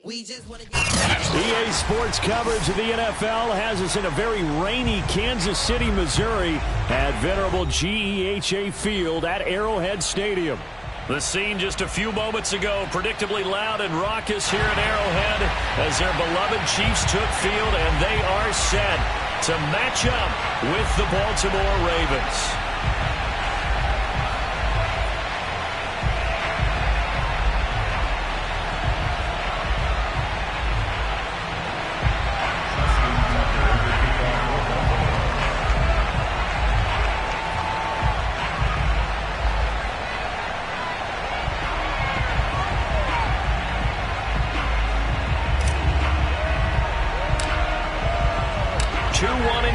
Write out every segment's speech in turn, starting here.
EA Sports coverage of the NFL has us in a very rainy Kansas City, Missouri at venerable GEHA Field at Arrowhead Stadium. The scene just a few moments ago, predictably loud and raucous here at Arrowhead as their beloved Chiefs took field, and they are set to match up with the Baltimore Ravens.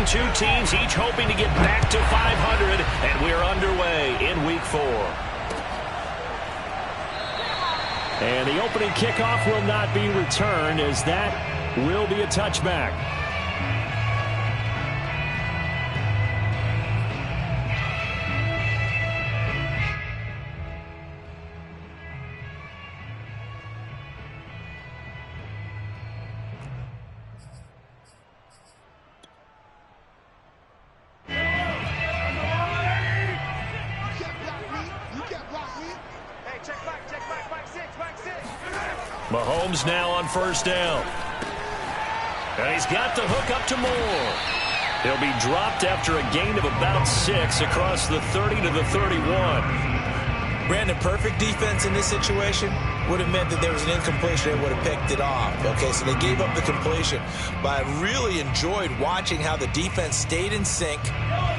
Two teams each hoping to get back to 500, and we're underway in Week 4. And the opening kickoff will not be returned, as that will be a touchback. Mahomes now on first down. And he's got the hook up to Moore. He'll be dropped after a gain of about 6 across the 30 to the 31. Brandon, perfect defense in this situation would have meant that there was an incompletion and would have picked it off. Okay, so they gave up the completion. But I really enjoyed watching how the defense stayed in sync,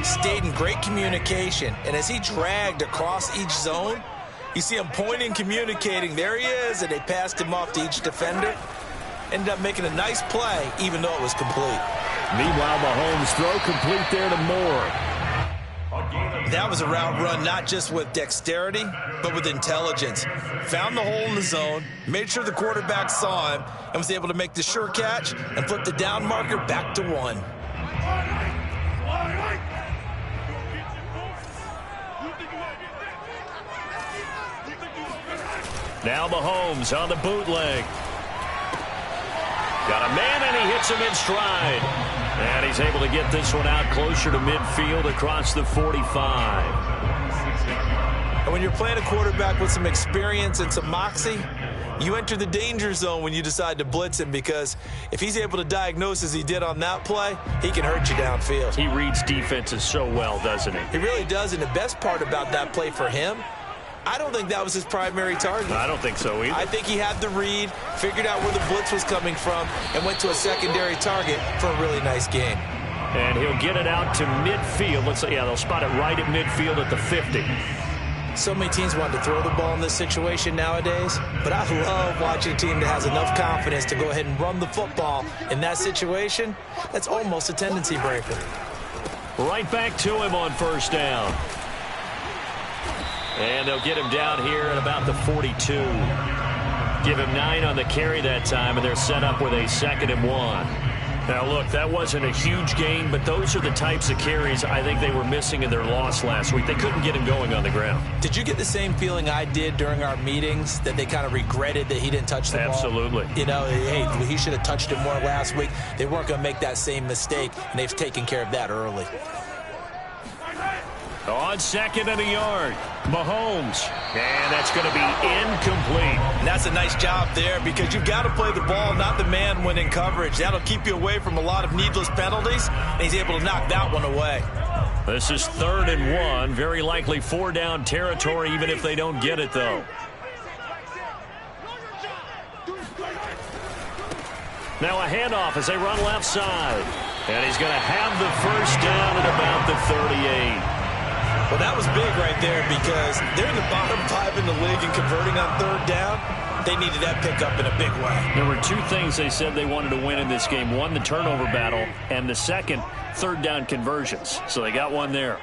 stayed in great communication. And as he dragged across each zone, you see him pointing, communicating. There he is, and they passed him off to each defender. Ended up making a nice play, even though it was complete. Meanwhile, Mahomes throw complete there to Moore. That was a route run not just with dexterity, but with intelligence. Found the hole in the zone, made sure the quarterback saw him, and was able to make the sure catch and flip the down marker back to 1. Now Mahomes on the bootleg. Got a man, and he hits him in stride. And he's able to get this one out closer to midfield across the 45. And when you're playing a quarterback with some experience and some moxie, you enter the danger zone when you decide to blitz him, because if he's able to diagnose as he did on that play, he can hurt you downfield. He reads defenses so well, doesn't he? He really does, and the best part about that play for him, I don't think that was his primary target. I don't think so either. I think he had the read, figured out where the blitz was coming from, and went to a secondary target for a really nice game. And he'll get it out to midfield. Let's say, yeah, they'll spot it right at midfield at the 50. So many teams want to throw the ball in this situation nowadays, but I love watching a team that has enough confidence to go ahead and run the football in that situation. That's almost a tendency breaker. Right back to him on first down. And they'll get him down here at about the 42. Give him 9 on the carry that time, and they're set up with a 2nd and 1. Now, look, that wasn't a huge gain, but those are the types of carries I think they were missing in their loss last week. They couldn't get him going on the ground. Did you get the same feeling I did during our meetings, that they kind of regretted that he didn't touch the ball? Absolutely. You know, hey, he should have touched it more last week. They weren't going to make that same mistake, and they've taken care of that early. On 2nd and a yard, Mahomes. And that's going to be incomplete. And that's a nice job there, because you've got to play the ball, not the man when in coverage. That'll keep you away from a lot of needless penalties, and he's able to knock that one away. This is 3rd and 1. Very likely 4-down territory, even if they don't get it, though. Now a handoff as they run left side. And he's going to have the first down at about the 38. Well, that was big right there, because they're in the bottom 5 in the league and converting on 3rd down. They needed that pickup in a big way. There were 2 things they said they wanted to win in this game. One, the turnover battle, and the second, 3rd down conversions. So they got one there.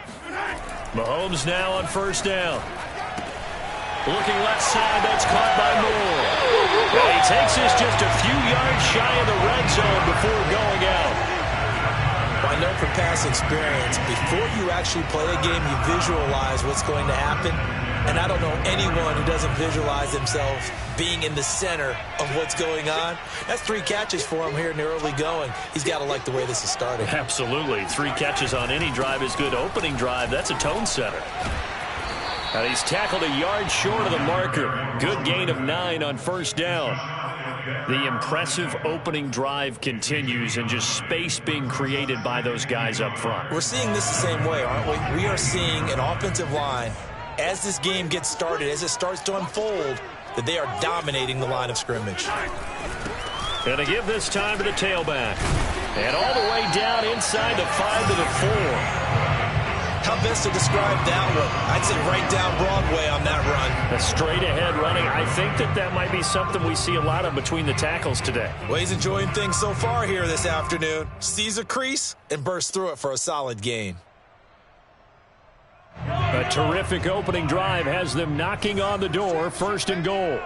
Mahomes now on first down. Looking left side, that's caught by Moore. And he takes this just a few yards shy of the red zone before going out. Well, I know from past experience, before you actually play a game, you visualize what's going to happen. And I don't know anyone who doesn't visualize themselves being in the center of what's going on. That's 3 catches for him here in the early going. He's got to like the way this is starting. Absolutely. 3 catches on any drive is good. Opening drive, that's a tone setter. And he's tackled a yard short of the marker. Good gain of 9 on first down. The impressive opening drive continues, and just space being created by those guys up front. We're seeing this the same way, aren't we? We are seeing an offensive line, as this game gets started, as it starts to unfold, that they are dominating the line of scrimmage. And to give this time to the tailback. And all the way down inside the 5 to the 4. How best to describe that one? I'd say right down Broadway on that run. A straight ahead running. I think that might be something we see a lot of between the tackles today. Well, he's enjoying things so far here this afternoon. Sees a crease and bursts through it for a solid gain. A terrific opening drive has them knocking on the door. First and goal.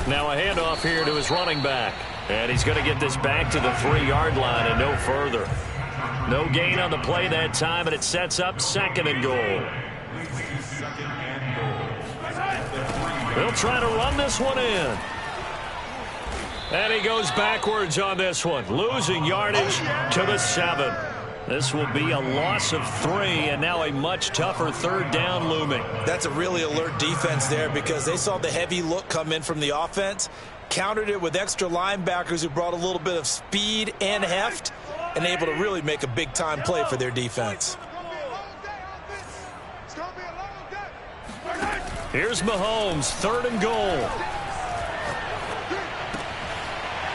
Now a handoff here to his running back. And he's going to get this back to the 3-yard line and no further. No gain on the play that time, and it sets up second and goal. They'll try to run this one in. And he goes backwards on this one, losing yardage to the 7. This will be a loss of 3, and now a much tougher third down looming. That's a really alert defense there because they saw the heavy look come in from the offense, countered it with extra linebackers who brought a little bit of speed and heft, and able to really make a big-time play for their defense. Here's Mahomes, third and goal.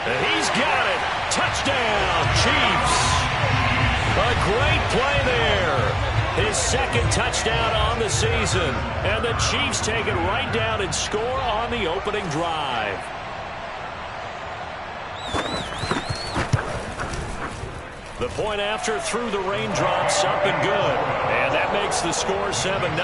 And he's got it. Touchdown, Chiefs. A great play there. His second touchdown on the season. And the Chiefs take it right down and score on the opening drive. The point after through the raindrops, up and good. And that makes the score 7-0.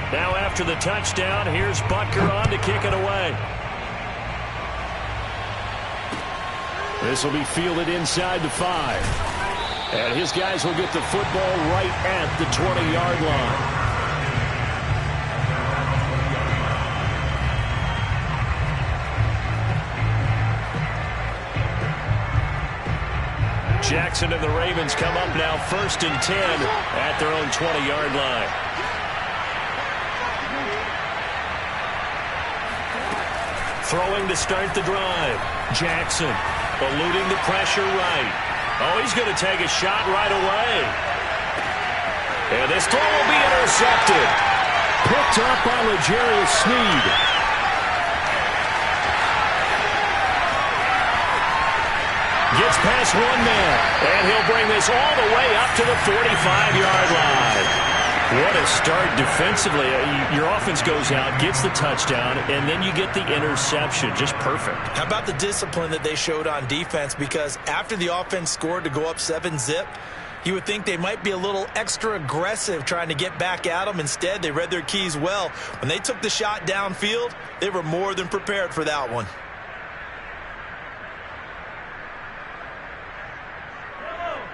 Now after the touchdown, here's Butker on to kick it away. This will be fielded inside the 5. And his guys will get the football right at the 20-yard line. Jackson and the Ravens come up now first and 10 at their own 20-yard line. Throwing to start the drive. Jackson eluding the pressure right. Oh, he's going to take a shot right away. And this throw will be intercepted. Picked up by L'Jarius Sneed. Gets past one man. And he'll bring this all the way up to the 45-yard line. What a start defensively. Your offense goes out, gets the touchdown, and then you get the interception. Just perfect. How about the discipline that they showed on defense? Because after the offense scored to go up 7-zip, you would think they might be a little extra aggressive trying to get back at them. Instead, they read their keys well. When they took the shot downfield, they were more than prepared for that one.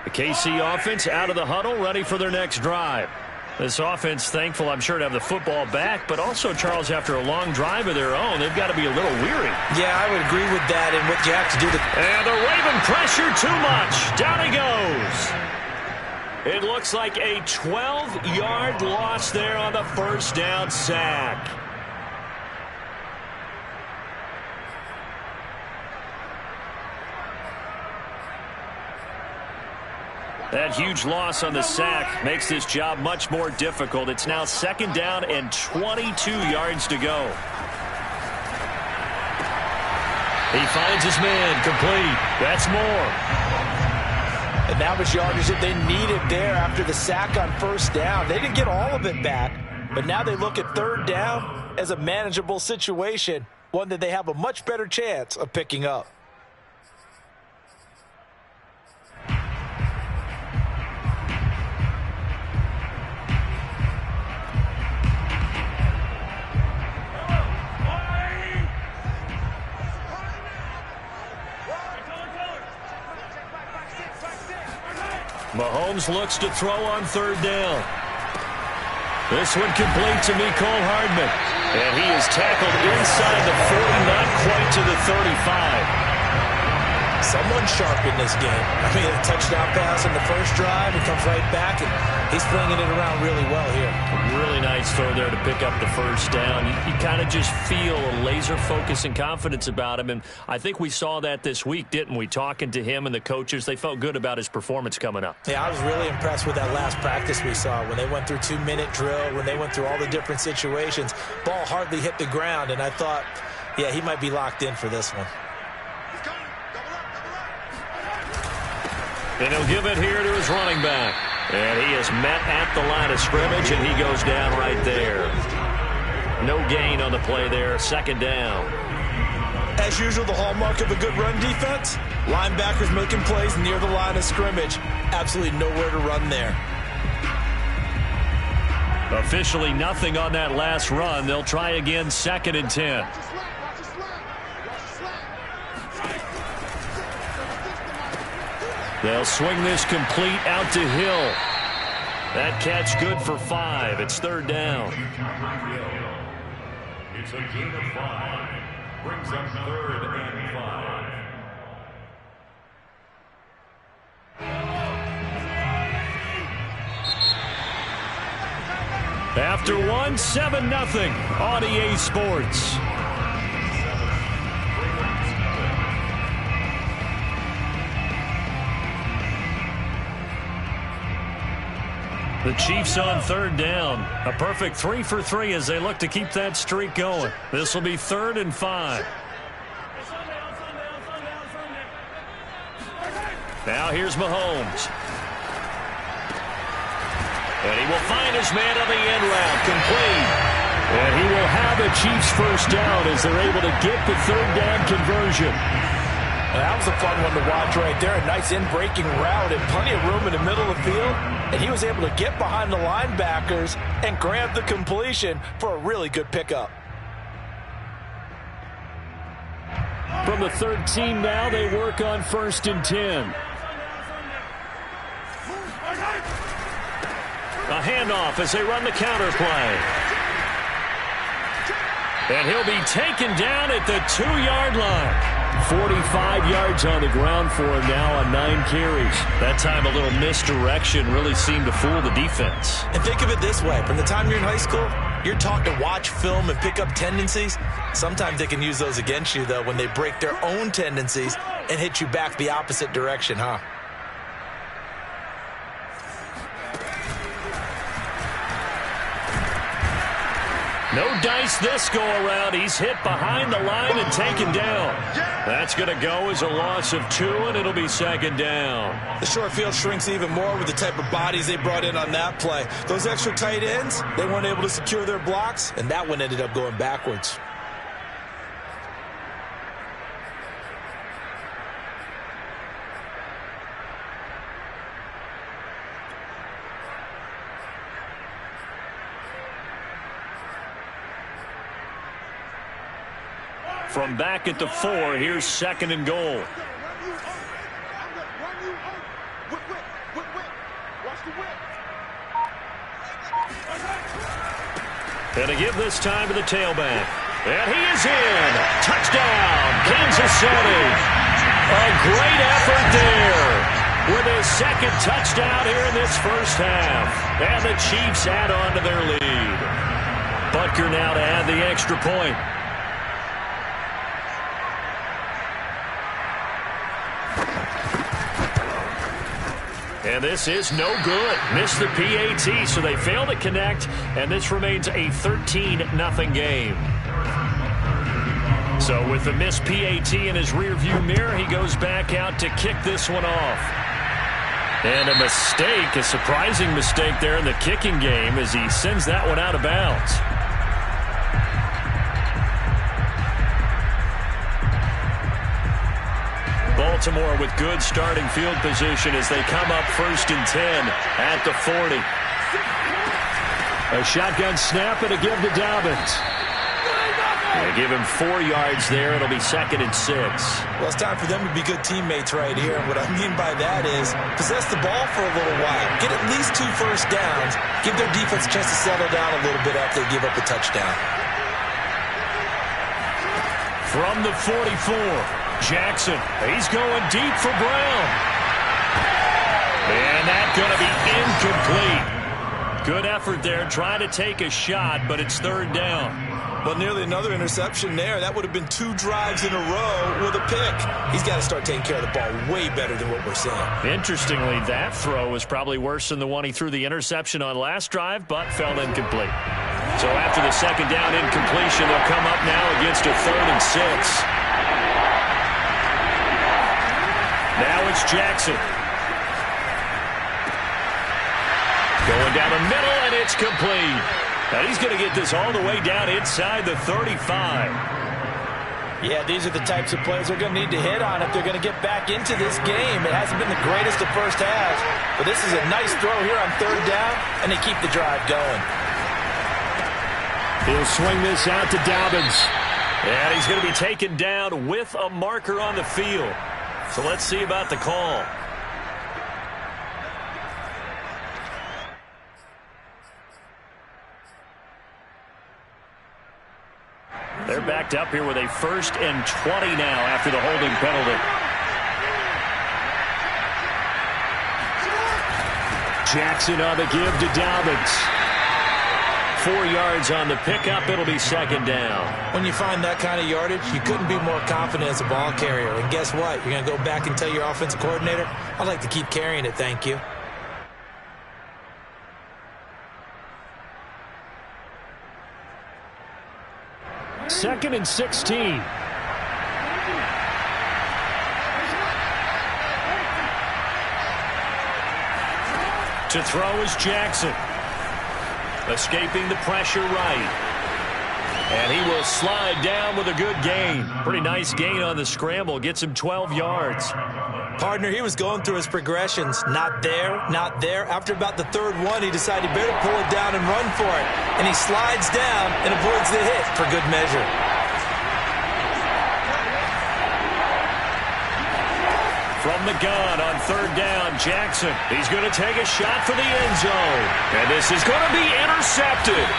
The KC offense out of the huddle, ready for their next drive. This offense thankful, I'm sure, to have the football back, but also, Charles, after a long drive of their own, they've got to be a little weary. Yeah, I would agree with that and what you have to do. And the Raven pressure too much. Down he goes. It looks like a 12-yard loss there on the first down sack. That huge loss on the sack makes this job much more difficult. It's now second down and 22 yards to go. He finds his man, complete. That's more. And that was yardage that they needed there after the sack on first down. They didn't get all of it back, but now they look at third down as a manageable situation, one that they have a much better chance of picking up. Mahomes looks to throw on third down. This one complete to Mecole Hardman. And he is tackled inside the 40, not quite to the 35. Someone sharp in this game. I mean, a touchdown pass in the first drive. He comes right back, and he's flinging it around really well here. Really nice throw there to pick up the first down. You kind of just feel a laser focus and confidence about him, and I think we saw that this week, didn't we? Talking to him and the coaches, they felt good about his performance coming up. Yeah, I was really impressed with that last practice we saw when they went through 2-minute drill, when they went through all the different situations. Ball hardly hit the ground, and I thought, yeah, he might be locked in for this one. And he'll give it here to his running back. And he is met at the line of scrimmage, and he goes down right there. No gain on the play there. Second down. As usual, the hallmark of a good run defense, linebackers making plays near the line of scrimmage. Absolutely nowhere to run there. Officially nothing on that last run. They'll try again, 2nd and 10. They'll swing this complete out to Hill. That catch good for 5. It's 3rd down. It's a gain of 5. Brings up 3rd and 5. After 1, 7-0 on EA Sports. The Chiefs on 3rd down. A perfect 3 for 3 as they look to keep that streak going. This will be 3rd and 5. Now here's Mahomes. And he will find his man on the end route, complete. And he will have a Chiefs first down as they're able to get the 3rd down conversion. That was a fun one to watch right there. A nice in-breaking route and plenty of room in the middle of the field. And he was able to get behind the linebackers and grab the completion for a really good pickup. From the 13 now, they work on 1st and 10. A handoff as they run the counter play. And he'll be taken down at the 2-yard line. 45 yards on the ground for him now on 9 carries. That time a little misdirection really seemed to fool the defense. And think of it this way. From the time you're in high school, you're taught to watch film and pick up tendencies. Sometimes they can use those against you, though, when they break their own tendencies and hit you back the opposite direction, huh? No dice this go-around. He's hit behind the line and taken down. That's going to go as a loss of 2, and it'll be 2nd down. The short field shrinks even more with the type of bodies they brought in on that play. Those extra tight ends, they weren't able to secure their blocks, and that one ended up going backwards. From back at the 4, here's 2nd and goal. And to give this time to the tailback. And he is in. Touchdown, Kansas City. A great effort there with his 2nd touchdown here in this first half. And the Chiefs add on to their lead. Butker now to add the extra point. And this is no good. Missed the PAT, so they fail to connect, and this remains a 13-0 game. So with the missed PAT in his rearview mirror, he goes back out to kick this one off. And a mistake, a surprising mistake there in the kicking game as he sends that one out of bounds. Baltimore with good starting field position as they come up 1st and 10 at the 40. A shotgun snap and a give to Dobbins. And give him 4 yards there. It'll be 2nd and 6. Well, it's time for them to be good teammates right here. And what I mean by that is possess the ball for a little while. Get at least 2 first downs. Give their defense a chance to settle down a little bit after they give up a touchdown. From the 44, Jackson. He's going deep for Brown. And that's going to be incomplete. Good effort there, trying to take a shot, but it's 3rd down. Well, nearly another interception there. That would have been 2 drives in a row with a pick. He's got to start taking care of the ball way better than what we're seeing. Interestingly, that throw was probably worse than the one he threw the interception on last drive, but fell incomplete. So after the 2nd down incompletion, they'll come up now against a 3rd and 6. Now it's Jackson. Going down the middle, and it's complete. And he's going to get this all the way down inside the 35. Yeah, these are the types of plays they're going to need to hit on if they're going to get back into this game. It hasn't been the greatest of first halves, but this is a nice throw here on 3rd down, and they keep the drive going. He'll swing this out to Dobbins. And he's going to be taken down with a marker on the field. So let's see about the call. They're backed up here with a 1st and 20 now after the holding penalty. Jackson on the give to Dobbins. 4 yards on the pickup. It'll be 2nd down. When you find that kind of yardage, you couldn't be more confident as a ball carrier. And guess what? You're going to go back and tell your offensive coordinator, I'd like to keep carrying it, thank you. Second and 16. To throw is Jackson. Escaping the pressure right. And he will slide down with a good gain. Pretty nice gain on the scramble. Gets him 12 yards. Partner, he was going through his progressions. Not there, not there. After about the 3rd one, he decided he better pull it down and run for it. And he slides down and avoids the hit for good measure. From the gun on 3rd down, Jackson. He's going to take a shot for the end zone. And this is going to be intercepted.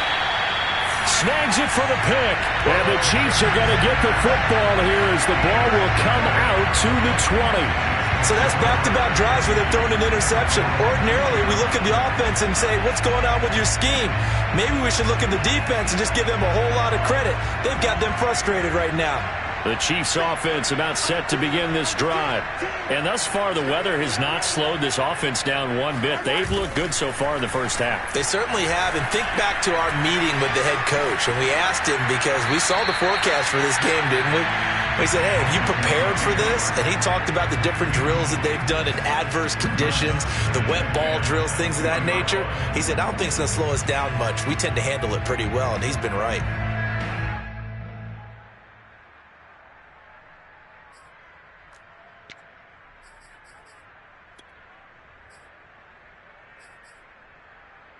Snags it for the pick. And the Chiefs are going to get the football here as the ball will come out to the 20. So that's back-to-back drives where they've thrown an interception. Ordinarily, we look at the offense and say, what's going on with your scheme? Maybe we should look at the defense and just give them a whole lot of credit. They've got them frustrated right now. The Chiefs offense about set to begin this drive. And thus far, the weather has not slowed this offense down one bit. They've looked good so far in the first half. They certainly have. And think back to our meeting with the head coach. And we asked him because we saw the forecast for this game, didn't we? We said, hey, have you prepared for this? And he talked about the different drills that they've done in adverse conditions, the wet ball drills, things of that nature. He said, I don't think it's going to slow us down much. We tend to handle it pretty well, and he's been right.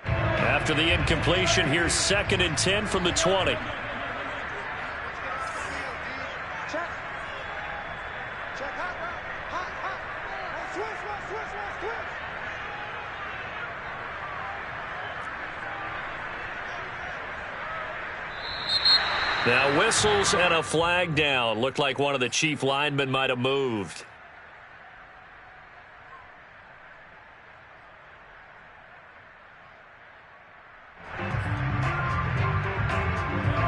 After the incompletion, here's 2nd and 10 from the 20. Now whistles and a flag down. Looked like one of the Chief linemen might have moved.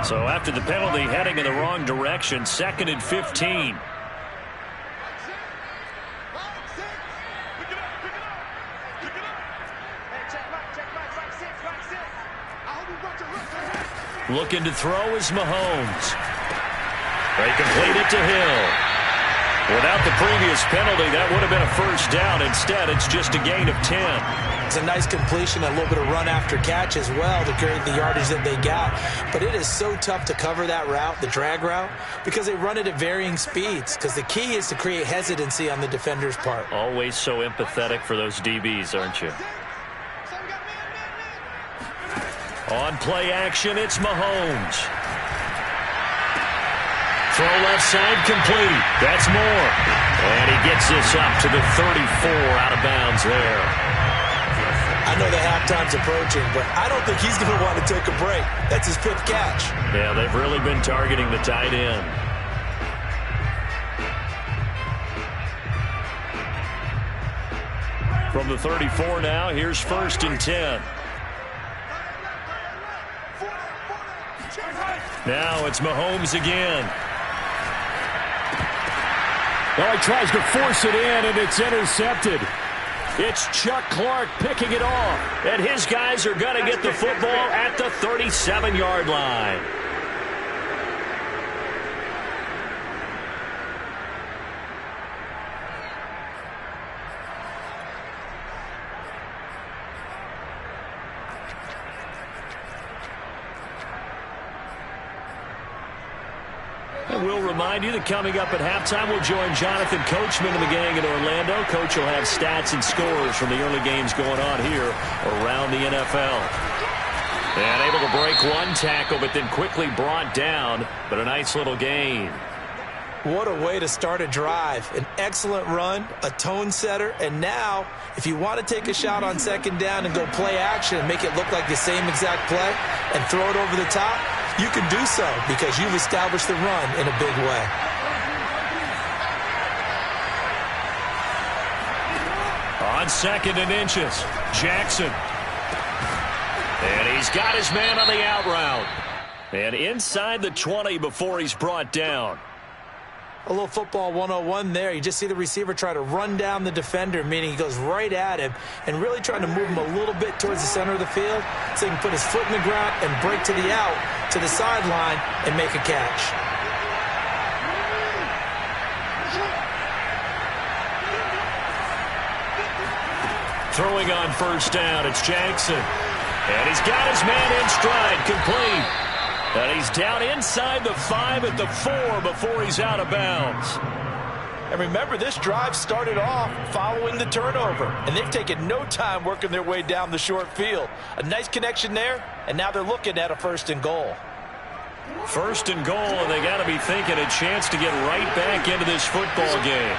So after the penalty, heading in the wrong direction, 2nd and 15. Looking to throw is Mahomes. They complete it to Hill. Without the previous penalty, that would have been a first down. Instead, it's just a gain of 10. It's a nice completion, a little bit of run after catch as well to create the yardage that they got. But it is so tough to cover that route, the drag route, because they run it at varying speeds. Because the key is to create hesitancy on the defender's part. Always so empathetic for those DBs, aren't you? On play action, it's Mahomes. Throw left side complete. That's more. And he gets this up to the 34 out of bounds there. I know the halftime's approaching, but I don't think he's going to want to take a break. That's his 5th catch. Yeah, they've really been targeting the tight end. From the 34 now, here's 1st and 10. Now it's Mahomes again. Well, he tries to force it in, and it's intercepted. It's Chuck Clark picking it off. And his guys are going to get the football at the 37-yard line. And we'll remind you that coming up at halftime, we'll join Jonathan Coachman and the gang in Orlando. Coach will have stats and scores from the early games going on here around the NFL. And able to break one tackle, but then quickly brought down. But a nice little gain. What a way to start a drive. An excellent run, a tone setter, and now, if you want to take a shot on 2nd down and go play action and make it look like the same exact play and throw it over the top, you can do so because you've established the run in a big way. On 2nd and inches, Jackson. And he's got his man on the out route. And inside the 20 before he's brought down. A little football 101 there. You just see the receiver try to run down the defender, meaning he goes right at him and really trying to move him a little bit towards the center of the field so he can put his foot in the ground and break to the out, to the sideline, and make a catch. Throwing on 1st down, it's Jackson. And he's got his man in stride, complete. And he's down inside the 5 at the 4 before he's out of bounds. And remember, this drive started off following the turnover, and they've taken no time working their way down the short field. A nice connection there, and now they're looking at a 1st and goal. 1st and goal, and they got to be thinking a chance to get right back into this football game.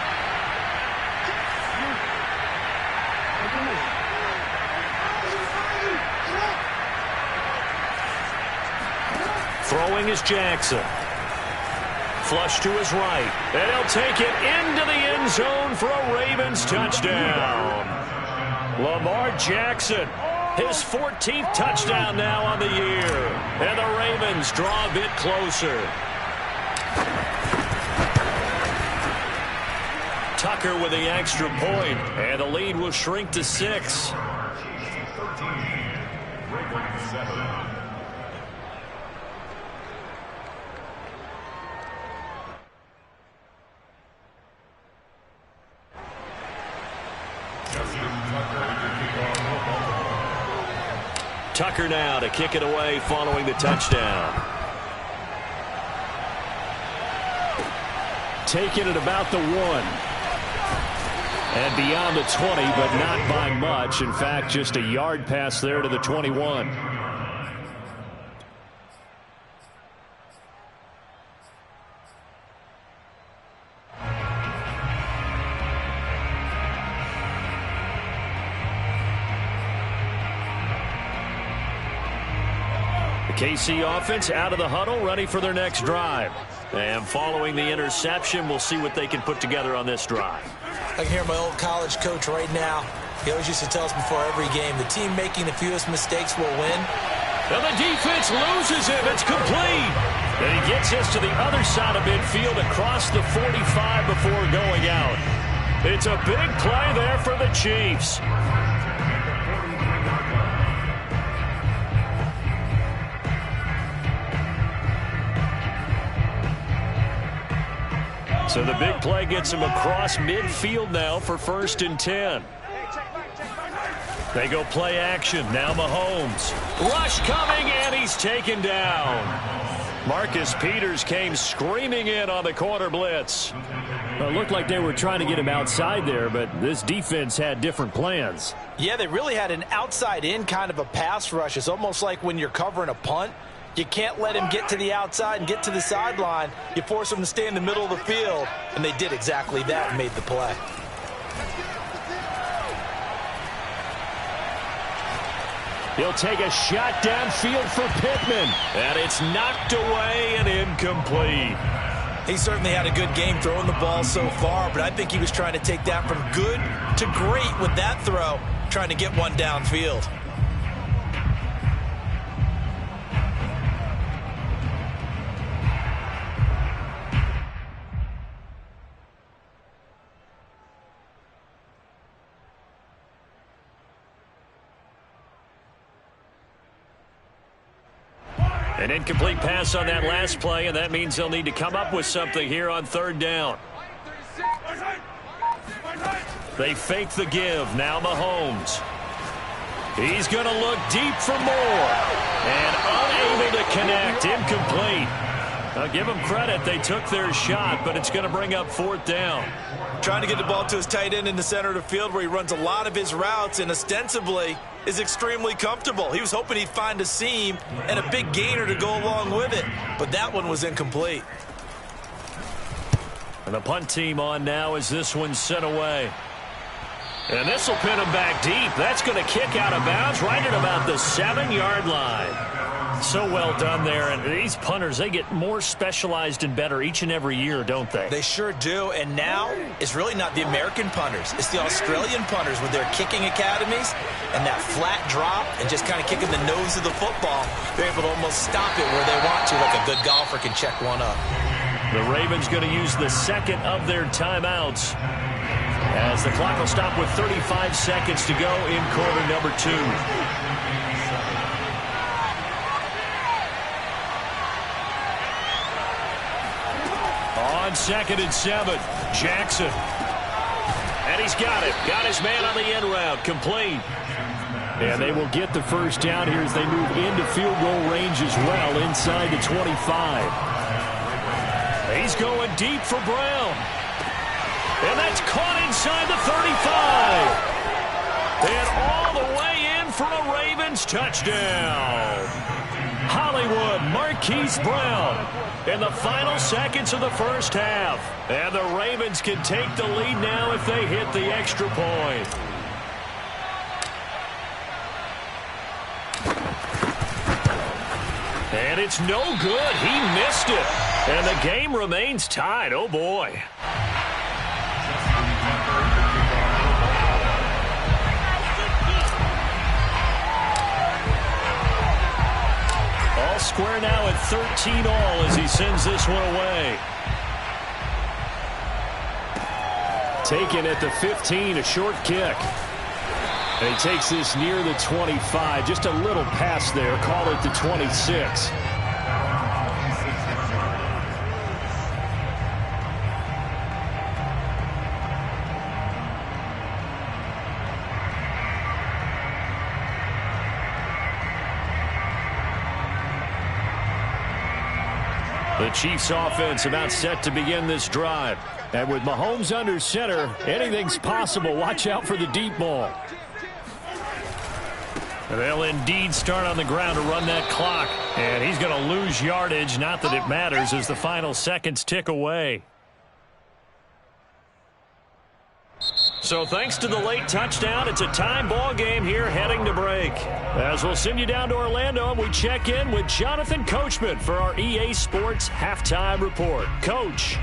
Throwing is Jackson. Flush to his right. And he'll take it into the end zone for a Ravens touchdown. Lamar Jackson, his 14th touchdown now on the year. And the Ravens draw a bit closer. Tucker with the extra point, and the lead will shrink to 6. Tucker now to kick it away following the touchdown. Taking it about the 1. And beyond the 20, but not by much. In fact, just a yard pass there to the 21. KC offense out of the huddle, ready for their next drive. And following the interception, we'll see what they can put together on this drive. I can hear my old college coach right now. He always used to tell us before every game, the team making the fewest mistakes will win. And the defense loses him. It's complete. And he gets us to the other side of midfield across the 45 before going out. It's a big play there for the Chiefs. So the big play gets him across midfield now for 1st and 10. They go play action. Now Mahomes. Rush coming, and he's taken down. Marcus Peters came screaming in on the corner blitz. Well, it looked like they were trying to get him outside there, but this defense had different plans. Yeah, they really had an outside-in kind of a pass rush. It's almost like when you're covering a punt. You can't let him get to the outside and get to the sideline. You force him to stay in the middle of the field, and they did exactly that and made the play. He'll take a shot downfield for Pittman. And it's knocked away and incomplete. He certainly had a good game throwing the ball so far, but I think he was trying to take that from good to great with that throw, trying to get one downfield. An incomplete pass on that last play, and that means they'll need to come up with something here on third down. They fake the give. Now Mahomes. He's going to look deep for more. And unable to connect. Incomplete. I'll give them credit. They took their shot, but it's going to bring up fourth down. Trying to get the ball to his tight end in the center of the field where he runs a lot of his routes and ostensibly is extremely comfortable. He was hoping he'd find a seam and a big gainer to go along with it, but that one was incomplete. And the punt team on now as this one's sent away. And this will pin him back deep. That's going to kick out of bounds right at about the 7-yard line. So well done there. And these punters, they get more specialized and better each and every year, don't they? They sure do. And now it's really not the American punters. It's the Australian punters with their kicking academies and that flat drop and just kind of kicking the nose of the football. They're able to almost stop it where they want to, like a good golfer can check one up. The Ravens going to use the second of their timeouts as the clock will stop with 35 seconds to go in quarter number 2. On 2nd and 7, Jackson. And he's got it. Got his man on the end route. Complete. And they will get the first down here as they move into field goal range as well inside the 25. He's going deep for Brown. And that's caught inside the 35. And all the way in for a Ravens touchdown. Hollywood Marquise Brown in the final seconds of the first half. And the Ravens can take the lead now if they hit the extra point. And it's no good. He missed it. And the game remains tied. Oh, boy. All square now at 13 all as he sends this one away. Taken at the 15, a short kick. And he takes this near the 25. Just a little pass there. Call it the 26. The Chiefs offense about set to begin this drive. And with Mahomes under center, anything's possible. Watch out for the deep ball. They'll indeed start on the ground to run that clock. And he's going to lose yardage. Not that it matters as the final seconds tick away. So thanks to the late touchdown, it's a time ball game here heading to break. As we'll send you down to Orlando, and we check in with Jonathan Coachman for our EA Sports Halftime Report. Coach.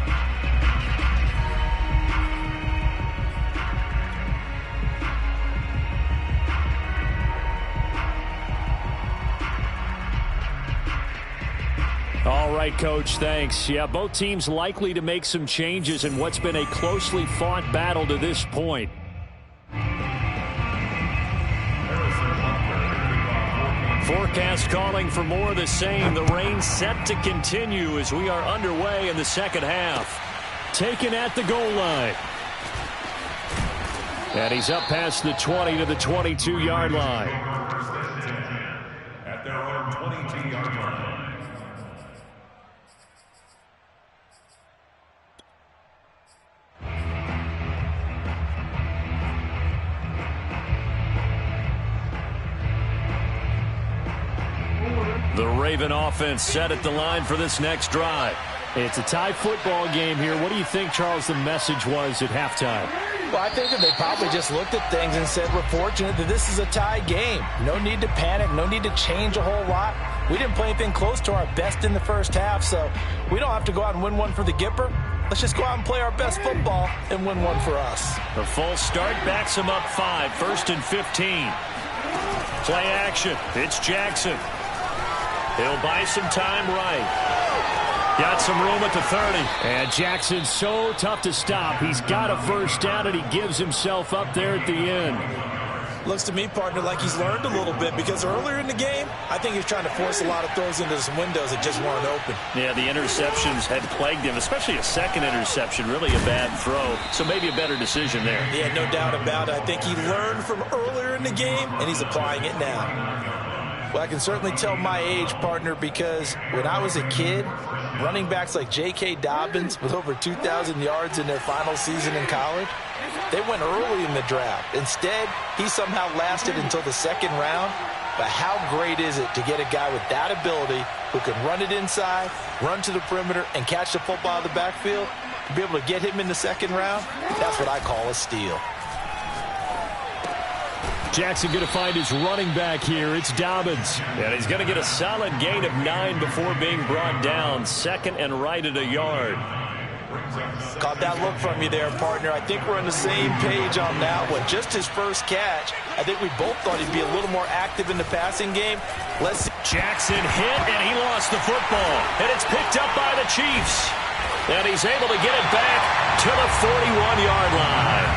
All right, Coach, thanks. Yeah, both teams likely to make some changes in what's been a closely fought battle to this point. Forecast calling for more of the same. The rain set to continue as we are underway in the second half. Taken at the goal line. And he's up past the 20 to the 22-yard line. At their own 22-yard line. The Raven offense set at the line for this next drive. It's a tie football game here. What do you think, Charles, the message was at halftime? Well, I think that they probably just looked at things and said, we're fortunate that this is a tie game. No need to panic. No need to change a whole lot. We didn't play anything close to our best in the first half, so we don't have to go out and win one for the Gipper. Let's just go out and play our best football and win one for us. The full start backs him up 5, 1st and 15. Play action. It's Jackson. He'll buy some time right. Got some room at the 30. And Jackson's so tough to stop. He's got a first down, and he gives himself up there at the end. Looks to me, partner, like he's learned a little bit, because earlier in the game, I think he's trying to force a lot of throws into some windows that just weren't open. Yeah, the interceptions had plagued him, especially a second interception, really a bad throw. So maybe a better decision there. Yeah, no doubt about it. I think he learned from earlier in the game, and he's applying it now. Well, I can certainly tell my age, partner, because when I was a kid, running backs like J.K. Dobbins with over 2,000 yards in their final season in college, they went early in the draft. Instead, he somehow lasted until the second round. But how great is it to get a guy with that ability who can run it inside, run to the perimeter, and catch the football out of the backfield? To be able to get him in the second round, that's what I call a steal. Jackson going to find his running back here. It's Dobbins. And he's going to get a solid gain of 9 before being brought down. 2nd and right at a yard. Caught that look from you there, partner. I think we're on the same page on that one. Just his first catch. I think we both thought he'd be a little more active in the passing game. Let's see. Jackson hit, and he lost the football. And it's picked up by the Chiefs. And he's able to get it back to the 41-yard line.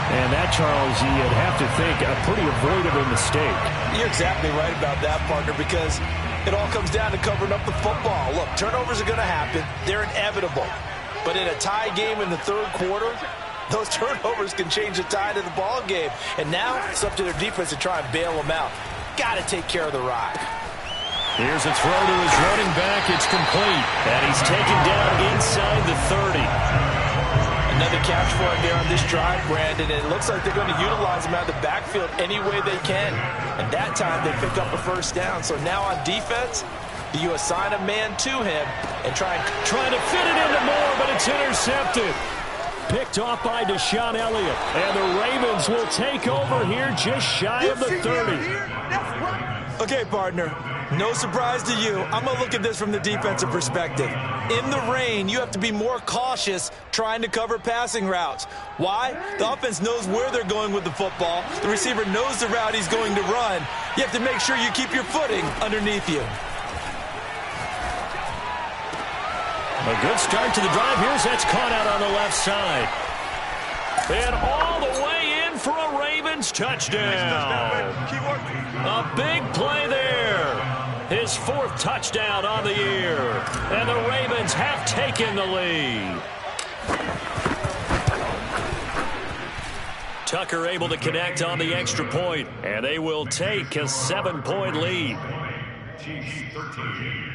And that, Charles, you'd have to think a pretty avoidable mistake. You're exactly right about that, partner, because it all comes down to covering up the football. Look, turnovers are going to happen. They're inevitable. But in a tie game in the third quarter, those turnovers can change the tide of the ball game. And now it's up to their defense to try and bail them out. Got to take care of the rock. Here's a throw to his running back. It's complete. And he's taken down inside the 30. Another catch for him there on this drive, Brandon, and it looks like they're going to utilize him out of the backfield any way they can. And that time they pick up a first down. So now on defense, do you assign a man to him and trying to fit it into Moore, but it's intercepted. Picked off by Deshaun Elliott. And the Ravens will take over here just shy of the 30. Okay, partner. No surprise to you. I'm going to look at this from the defensive perspective. In the rain, you have to be more cautious trying to cover passing routes. Why? The offense knows where they're going with the football. The receiver knows the route he's going to run. You have to make sure you keep your footing underneath you. A good start to the drive. Here's that's caught out on the left side. And all the way in for a Ravens touchdown. A big play there. His 4th touchdown on the year. And the Ravens have taken the lead. Tucker able to connect on the extra point, and they will take a 7-point lead. Chiefs 13.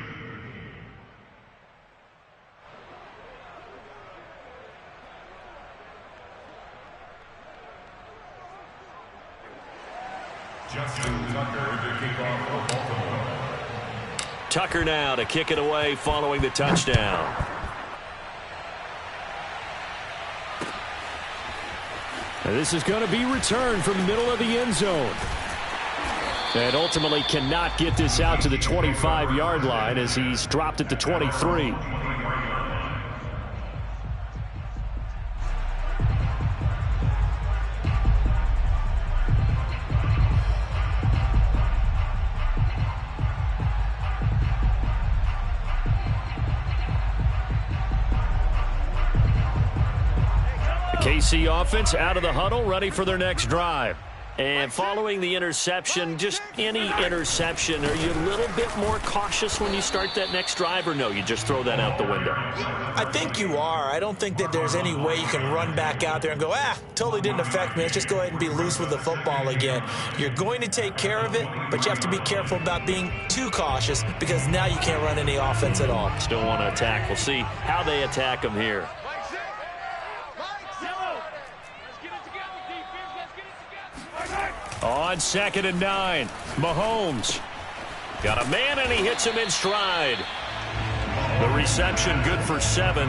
Justin Tucker to kick off for Baltimore. Tucker now to kick it away following the touchdown. And this is going to be returned from the middle of the end zone. And ultimately cannot get this out to the 25-yard line as he's dropped at the 23. KC offense out of the huddle, ready for their next drive. And following the interception, just any interception, are you a little bit more cautious when you start that next drive, or no, you just throw that out the window? I think you are. I don't think that there's any way you can run back out there and go, totally didn't affect me. Let's just go ahead and be loose with the football again. You're going to take care of it, but you have to be careful about being too cautious because now you can't run any offense at all. Still want to attack. We'll see how they attack them here. On 2nd and 9, Mahomes. Got a man, and he hits him in stride. The reception good for 7.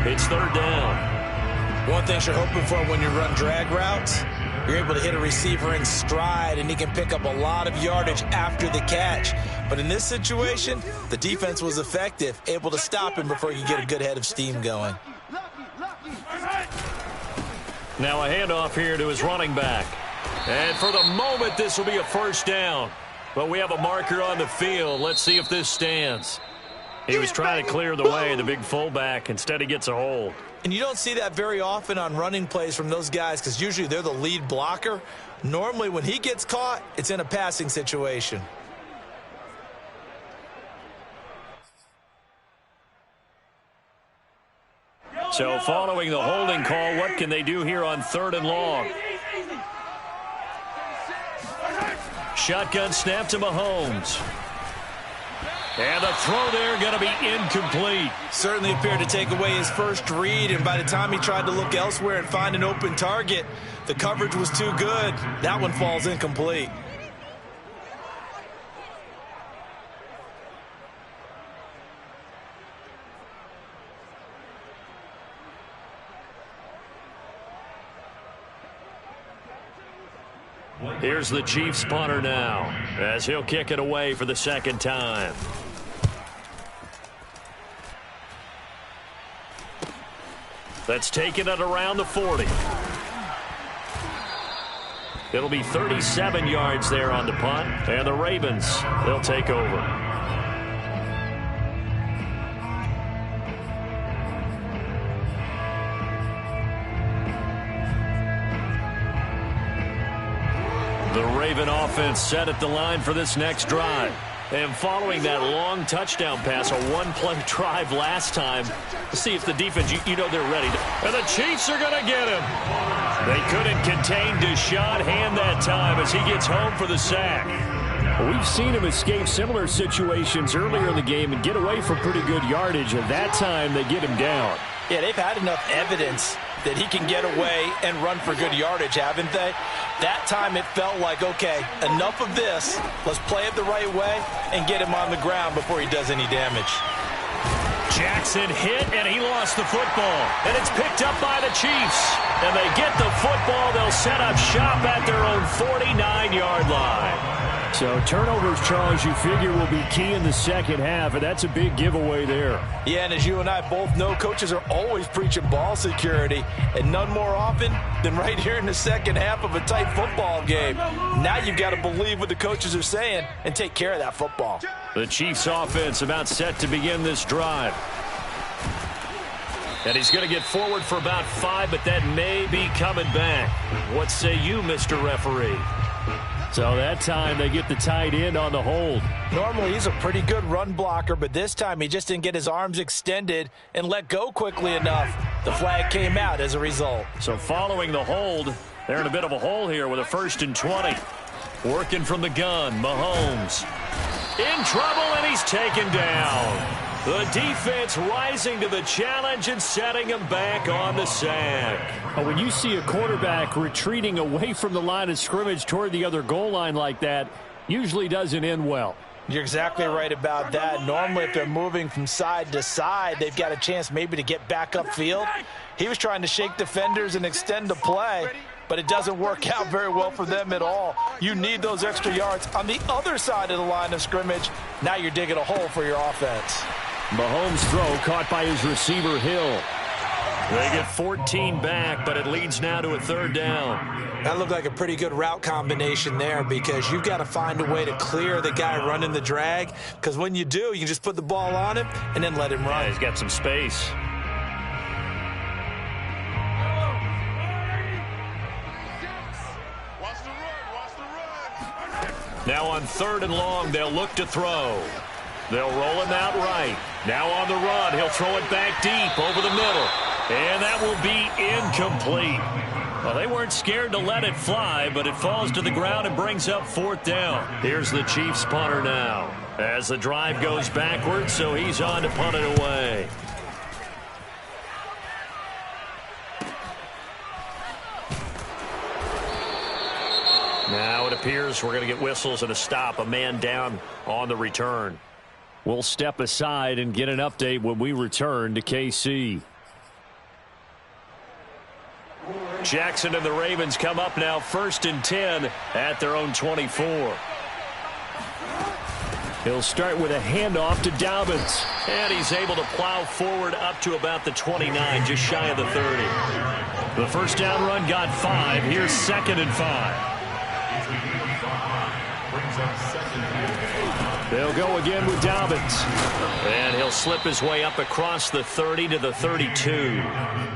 It's 3rd down. One thing you're hoping for when you run drag routes, you're able to hit a receiver in stride, and he can pick up a lot of yardage after the catch. But in this situation, the defense was effective, able to stop him before you get a good head of steam going. Now a handoff here to his running back. And for the moment, this will be a 1st down. But we have a marker on the field. Let's see if this stands. He was trying to clear the way, the big fullback. Instead, he gets a hold. And you don't see that very often on running plays from those guys because usually they're the lead blocker. Normally, when he gets caught, it's in a passing situation. So following the holding call, what can they do here on 3rd and long? Shotgun snap to Mahomes. And the throw there going to be incomplete. Certainly appeared to take away his first read, and by the time he tried to look elsewhere and find an open target, the coverage was too good. That one falls incomplete. Here's the Chiefs punter now, as he'll kick it away for the 2nd time. That's taking it around the 40. It'll be 37 yards there on the punt, and the Ravens, they'll take over. The Raven offense set at the line for this next drive. And following that long touchdown pass, a one-play drive last time, to see if the defense, you know they're ready. And the Chiefs are going to get him. They couldn't contain Deshaun Hand that time as he gets home for the sack. We've seen him escape similar situations earlier in the game and get away for pretty good yardage, and that time they get him down. Yeah, they've had enough evidence that he can get away and run for good yardage, haven't they? That time it felt like, okay, enough of this. Let's play it the right way and get him on the ground before he does any damage. Jackson hit, and he lost the football. And it's picked up by the Chiefs. And they get the football. They'll set up shop at their own 49-yard line. So turnovers, Charles, you figure will be key in the second half, and that's a big giveaway there. Yeah, and as you and I both know, coaches are always preaching ball security, and none more often than right here in the second half of a tight football game. Now you've got to believe what the coaches are saying and take care of that football. The Chiefs offense about set to begin this drive. And he's going to get forward for about 5, but that may be coming back. What say you, Mr. Referee? So that time they get the tight end on the hold. Normally he's a pretty good run blocker, but this time he just didn't get his arms extended and let go quickly enough. The flag came out as a result. So following the hold, they're in a bit of a hole here with a 1st and 20. Working from the gun, Mahomes. In trouble, and he's taken down. The defense rising to the challenge and setting him back on the sack. When you see a quarterback retreating away from the line of scrimmage toward the other goal line like that, usually doesn't end well. You're exactly right about that. Normally, if they're moving from side to side, they've got a chance maybe to get back upfield. He was trying to shake defenders and extend the play, but it doesn't work out very well for them at all. You need those extra yards on the other side of the line of scrimmage. Now you're digging a hole for your offense. Mahomes' throw caught by his receiver, Hill. They get 14 back, but it leads now to a 3rd down. That looked like a pretty good route combination there because you've got to find a way to clear the guy running the drag, because when you do, you can just put the ball on him and then let him run. Yeah, he's got some space. Now on 3rd and long, they'll look to throw. They'll roll him out right. Now on the run, he'll throw it back deep over the middle. And that will be incomplete. Well, they weren't scared to let it fly, but it falls to the ground and brings up 4th down. Here's the Chiefs punter now as the drive goes backwards, so he's on to punt it away. Now it appears we're going to get whistles and a stop. A man down on the return. We'll step aside and get an update when we return to KC. Jackson and the Ravens come up now 1st and 10 at their own 24. He'll start with a handoff to Dobbins. And he's able to plow forward up to about the 29, just shy of the 30. The first down run got 5. Here's 2nd and 5. They'll go again with Dobbins. And he'll slip his way up across the 30 to the 32.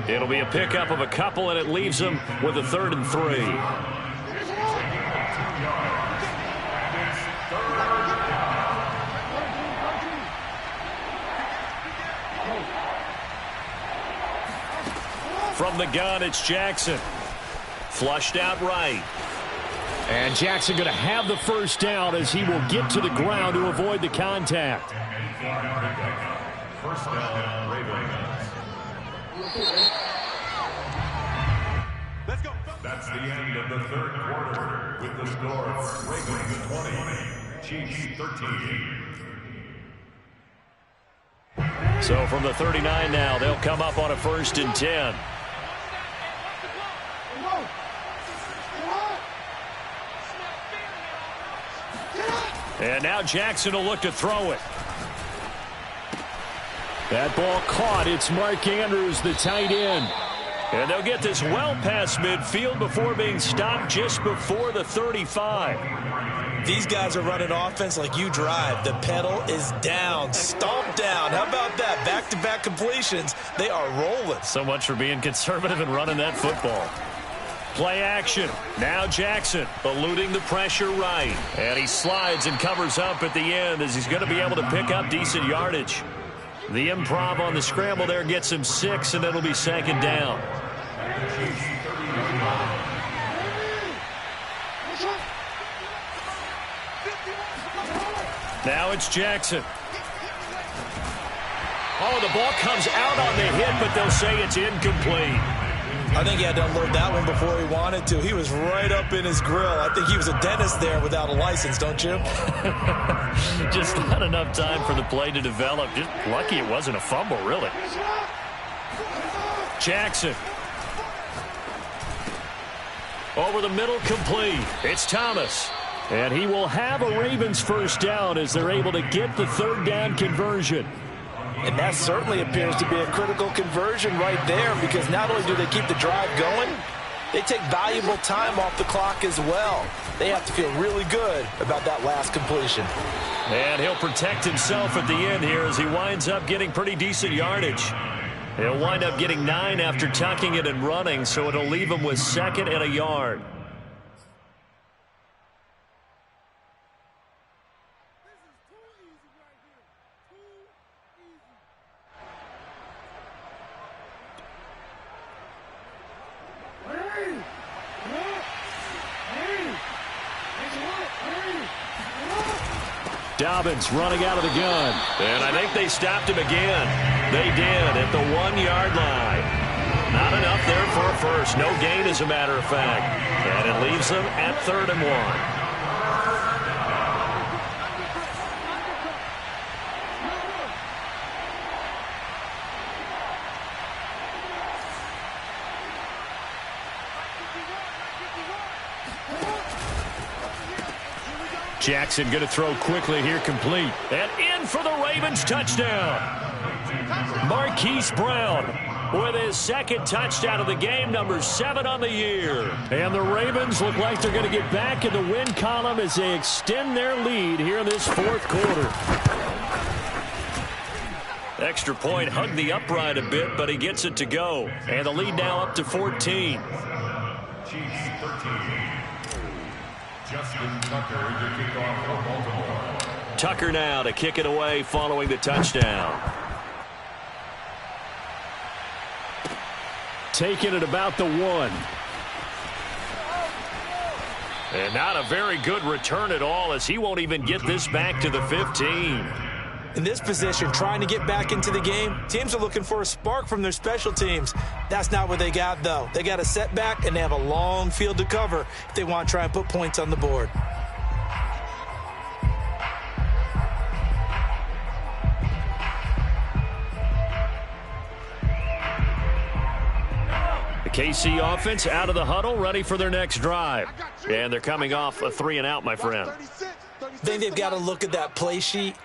It'll be a pickup of a couple, and it leaves him with a 3rd and 3. From the gun, it's Jackson. Flushed out right. And Jackson going to have the first down as he will get to the ground to avoid the contact. First down, Ravens. Let's go. That's the end of the 3rd quarter with the score Ravens 20, Chiefs 13. So from the 39 now, they'll come up on a 1st and 10. And now Jackson will look to throw it. That ball caught. It's Mark Andrews, the tight end. And they'll get this well past midfield before being stopped just before the 35. These guys are running offense like you drive. The pedal is down, stomped down. How about that? Back-to-back completions. They are rolling. So much for being conservative and running that football. Play action. Now Jackson eluding the pressure right. And he slides and covers up at the end as he's going to be able to pick up decent yardage. The improv on the scramble there gets him 6, and it'll be 2nd down. Now it's Jackson. Oh, the ball comes out on the hit, but they'll say it's incomplete. I think he had to unload that one before he wanted to. He was right up in his grill. I think he was a dentist there without a license, don't you? Just not enough time for the play to develop. Just lucky it wasn't a fumble, really. Jackson. Over the middle, complete. It's Thomas. And he will have a Ravens first down as they're able to get the 3rd down conversion. And that certainly appears to be a critical conversion right there, because not only do they keep the drive going, they take valuable time off the clock as well. They have to feel really good about that last completion. And he'll protect himself at the end here as he winds up getting pretty decent yardage. He'll wind up getting 9 after tucking it and running, so it'll leave him with 2nd and a yard. Dobbins running out of the gun. And I think they stopped him again. They did at the 1-yard line. Not enough there for a first. No gain, as a matter of fact. And it leaves them at 3rd and 1. Jackson going to throw quickly here, complete. And in for the Ravens touchdown. Marquise Brown with his 2nd touchdown of the game, number 7 on the year. And the Ravens look like they're going to get back in the win column as they extend their lead here in this 4th quarter. Extra point hugged the upright a bit, but he gets it to go. And the lead now up to 14. Chiefs 13. Justin Tucker to kick off for Baltimore. Tucker now to kick it away following the touchdown. Taking it about the 1. And not a very good return at all, as he won't even get this back to the 15. In this position, trying to get back into the game, teams are looking for a spark from their special teams. That's not what they got, though. They got a setback, and they have a long field to cover if they want to try and put points on the board. The KC offense out of the huddle, ready for their next drive. And they're coming off a 3-and-out, my friend. I think they've got to look at that play sheet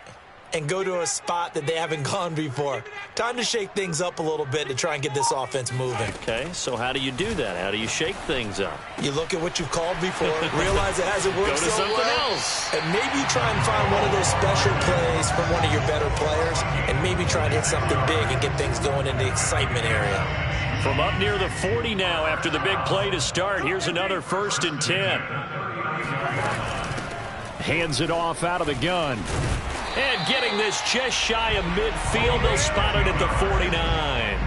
and go to a spot that they haven't gone before. Time to shake things up a little bit to try and get this offense moving. Okay, so how do you do that? How do you shake things up? You look at what you've called before, realize it hasn't worked Go to so something well, else. and maybe you try and find one of those special plays from one of your better players, and maybe try and hit something big and get things going in the excitement area. From up near the 40 now after the big play to start, here's another 1st and 10. Hands it off out of the gun. And getting this just shy of midfield, they'll spot it at the 49.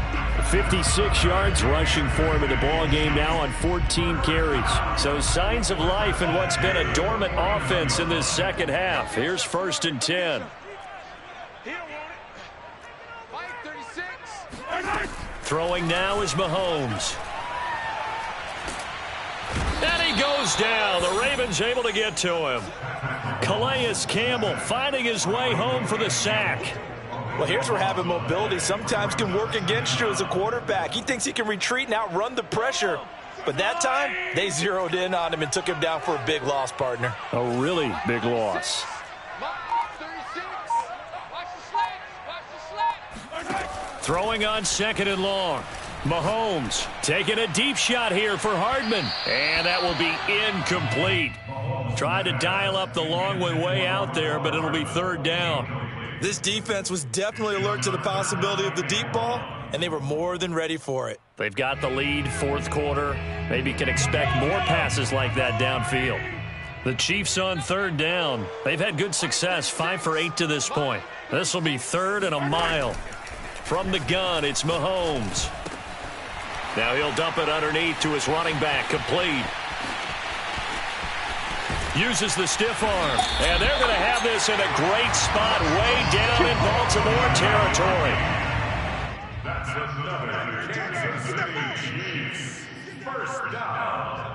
56 yards rushing for him in the ball game now on 14 carries. So signs of life in what's been a dormant offense in this second half. Here's 1st and 10. Throwing now is Mahomes. And he goes down. The Ravens able to get to him. Calais Campbell finding his way home for the sack. Well, here's where having mobility sometimes can work against you as a quarterback. He thinks he can retreat and outrun the pressure. But that time, they zeroed in on him and took him down for a big loss, partner. A really big loss. Throwing on 2nd and long. Mahomes taking a deep shot here for Hardman. And that will be incomplete. Tried to dial up the long one way out there, but it'll be 3rd down. This defense was definitely alert to the possibility of the deep ball, and they were more than ready for it. They've got the lead, 4th quarter. Maybe can expect more passes like that downfield. The Chiefs on 3rd down. They've had good success, 5 for 8 to this point. This will be 3rd and a mile. From the gun, it's Mahomes. Now he'll dump it underneath to his running back, complete. Uses the stiff arm, and they're going to have this in a great spot way down in Baltimore territory. That's another Kansas City Chiefs. 1st down.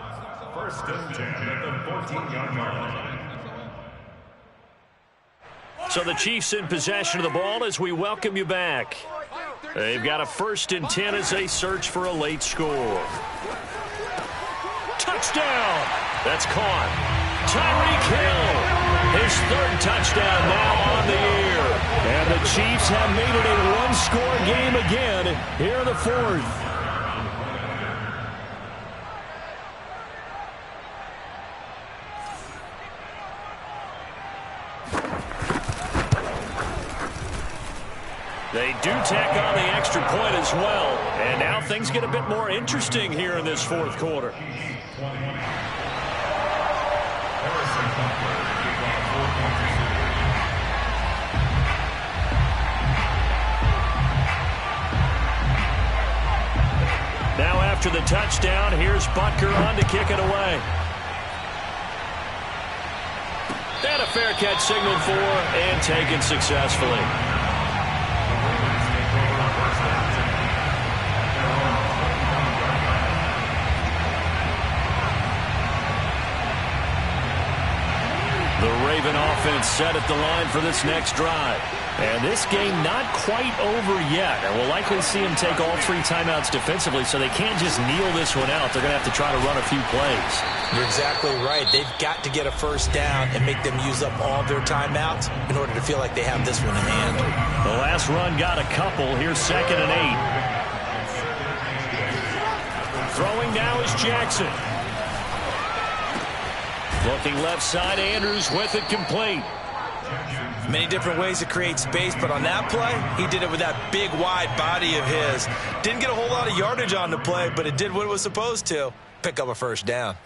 1st and 10 at the 14-yard line. So the Chiefs in possession of the ball as we welcome you back. They've got a 1st and 10 as they search for a late score. Touchdown! That's caught. Tyreek Hill, his 3rd touchdown now on the year. And the Chiefs have made it a one-score game again here in the 4th. They do tack on the extra point as well. And now things get a bit more interesting here in this 4th quarter. Now after the touchdown, here's Butker on to kick it away. And a fair catch signaled for and taken successfully. The Raven offense set at the line for this next drive. And this game not quite over yet. And we'll likely see them take all 3 timeouts defensively, so they can't just kneel this one out. They're going to have to try to run a few plays. You're exactly right. They've got to get a 1st down and make them use up all their timeouts in order to feel like they have this one in hand. The last run got a couple. Here's 2nd and 8. Throwing now is Jackson. Looking left side, Andrews with it complete. Many different ways to create space, but on that play, he did it with that big, wide body of his. Didn't get a whole lot of yardage on the play, but it did what it was supposed to. Pick up a 1st down.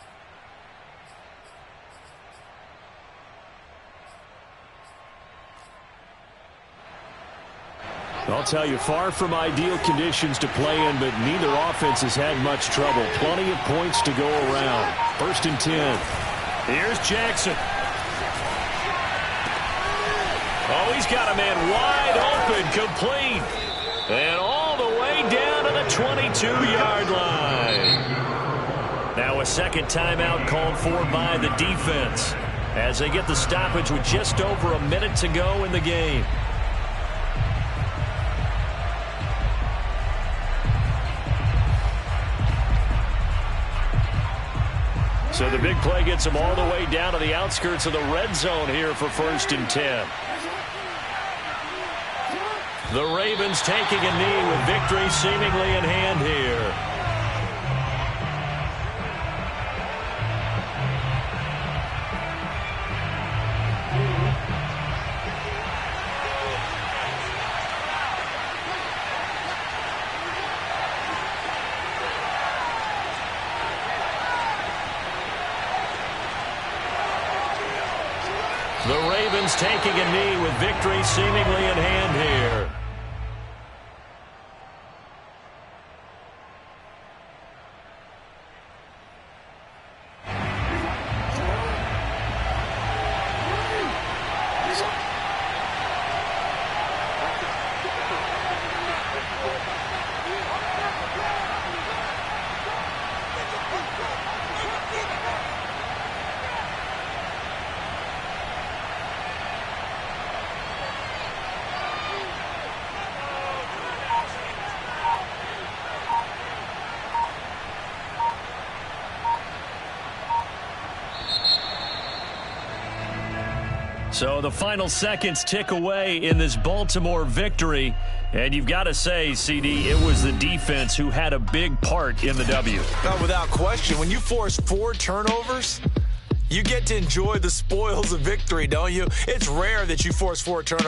I'll tell you, far from ideal conditions to play in, but neither offense has had much trouble. Plenty of points to go around. 1st and 10. Here's Jackson. Oh, he's got a man wide open, complete. And all the way down to the 22-yard line. Now a second timeout called for by the defense as they get the stoppage with just over a minute to go in the game. So the big play gets them all the way down to the outskirts of the red zone here for 1st and 10. The Ravens taking a knee with victory seemingly in hand here. The Ravens taking a knee with victory seemingly in hand here. So the final seconds tick away in this Baltimore victory. And you've got to say, CD, it was the defense who had a big part in the W. No, without question. When you force 4 turnovers, you get to enjoy the spoils of victory, don't you? It's rare that you force 4 turnovers.